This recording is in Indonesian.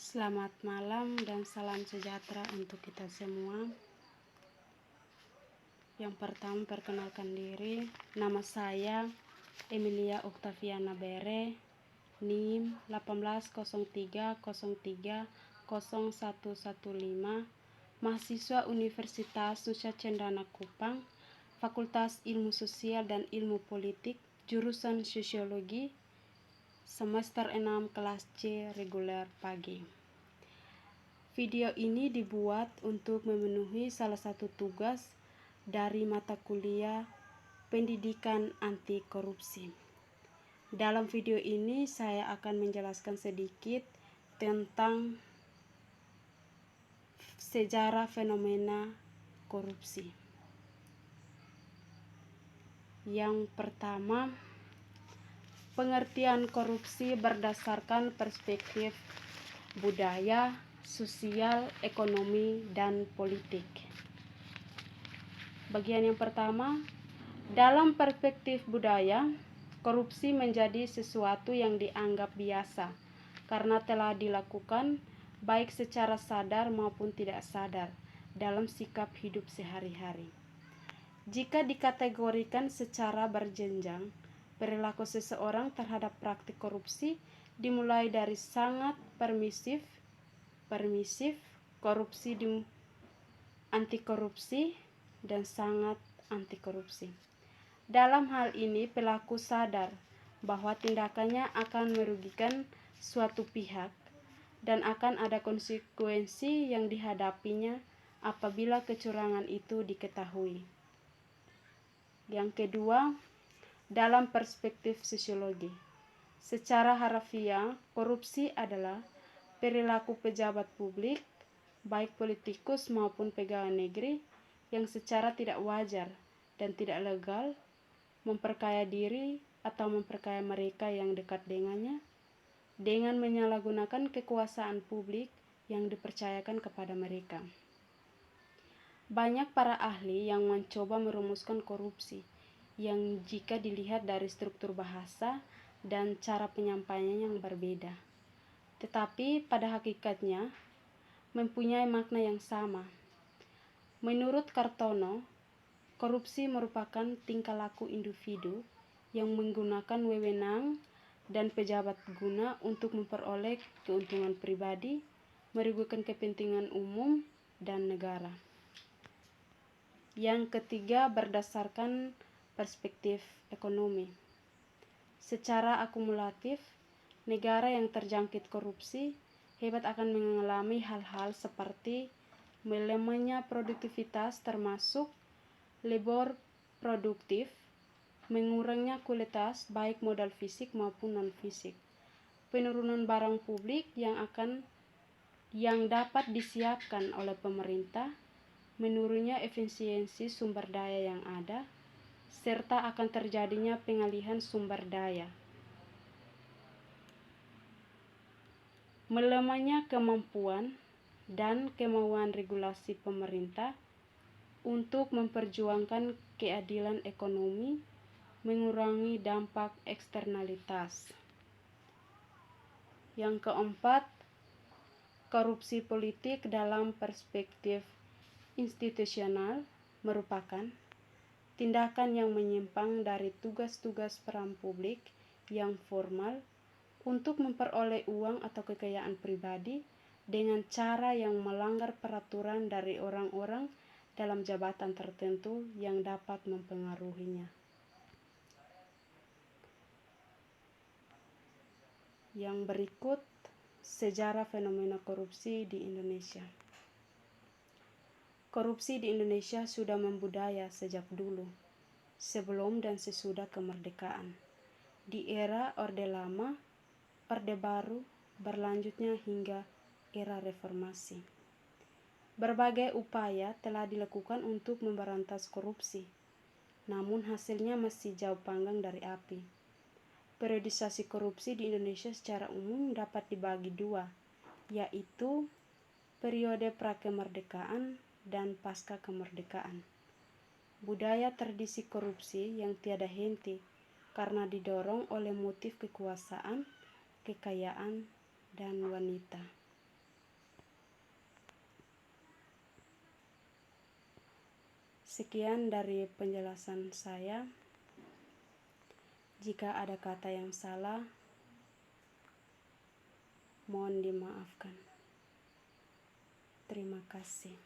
Selamat malam dan salam sejahtera untuk kita semua. Yang pertama, perkenalkan diri. Nama saya Emilia Octaviana Bere, NIM 1803030115, mahasiswa Universitas Nusa Cendana Kupang, Fakultas Ilmu Sosial dan Ilmu Politik, jurusan Sosiologi, semester 6 kelas C reguler pagi. Video ini dibuat untuk memenuhi salah satu tugas dari mata kuliah Pendidikan Anti Korupsi. Dalam video ini saya akan menjelaskan sedikit tentang sejarah fenomena korupsi. Yang pertama, pengertian korupsi berdasarkan perspektif budaya, sosial, ekonomi, dan politik. Bagian yang pertama, dalam perspektif budaya, korupsi menjadi sesuatu yang dianggap biasa karena telah dilakukan baik secara sadar maupun tidak sadar dalam sikap hidup sehari-hari. Jika dikategorikan secara berjenjang, perilaku seseorang terhadap praktik korupsi dimulai dari sangat permisif, korupsi anti korupsi, dan sangat anti korupsi. Dalam hal ini, pelaku sadar bahwa tindakannya akan merugikan suatu pihak dan akan ada konsekuensi yang dihadapinya apabila kecurangan itu diketahui. Yang kedua, dalam perspektif sosiologi. Secara harfiah, korupsi adalah perilaku pejabat publik, baik politikus maupun pegawai negeri, yang secara tidak wajar dan tidak legal memperkaya diri atau memperkaya mereka yang dekat dengannya dengan menyalahgunakan kekuasaan publik yang dipercayakan kepada mereka. Banyak para ahli yang mencoba merumuskan korupsi yang jika dilihat dari struktur bahasa dan cara penyampaiannya yang berbeda, tetapi pada hakikatnya mempunyai makna yang sama. Menurut Kartono, korupsi merupakan tingkah laku individu yang menggunakan wewenang dan pejabat guna untuk memperoleh keuntungan pribadi, merugikan kepentingan umum dan negara. Yang ketiga, berdasarkan perspektif ekonomi. Secara akumulatif, negara yang terjangkit korupsi hebat akan mengalami hal-hal seperti melemahnya produktivitas termasuk labor produktif, mengurangnya kualitas baik modal fisik maupun non-fisik, penurunan barang publik yang dapat disiapkan oleh pemerintah, menurunnya efisiensi sumber daya yang ada, serta akan terjadinya pengalihan sumber daya. Melemahnya kemampuan dan kemauan regulasi pemerintah untuk memperjuangkan keadilan ekonomi, mengurangi dampak eksternalitas. Yang keempat, korupsi politik dalam perspektif institusional merupakan tindakan yang menyimpang dari tugas-tugas peran publik yang formal untuk memperoleh uang atau kekayaan pribadi dengan cara yang melanggar peraturan dari orang-orang dalam jabatan tertentu yang dapat mempengaruhinya. Yang berikut, sejarah fenomena korupsi di Indonesia. Korupsi di Indonesia sudah membudaya sejak dulu, sebelum dan sesudah kemerdekaan. Di era Orde Lama, Orde Baru, berlanjutnya hingga era reformasi. Berbagai upaya telah dilakukan untuk memberantas korupsi, namun hasilnya masih jauh panggang dari api. Periodisasi korupsi di Indonesia secara umum dapat dibagi dua, yaitu periode prakemerdekaan dan pasca kemerdekaan. Budaya tradisi korupsi yang tiada henti karena didorong oleh motif kekuasaan, kekayaan, dan wanita. Sekian dari penjelasan saya. Jika ada kata yang salah, mohon dimaafkan. Terima kasih.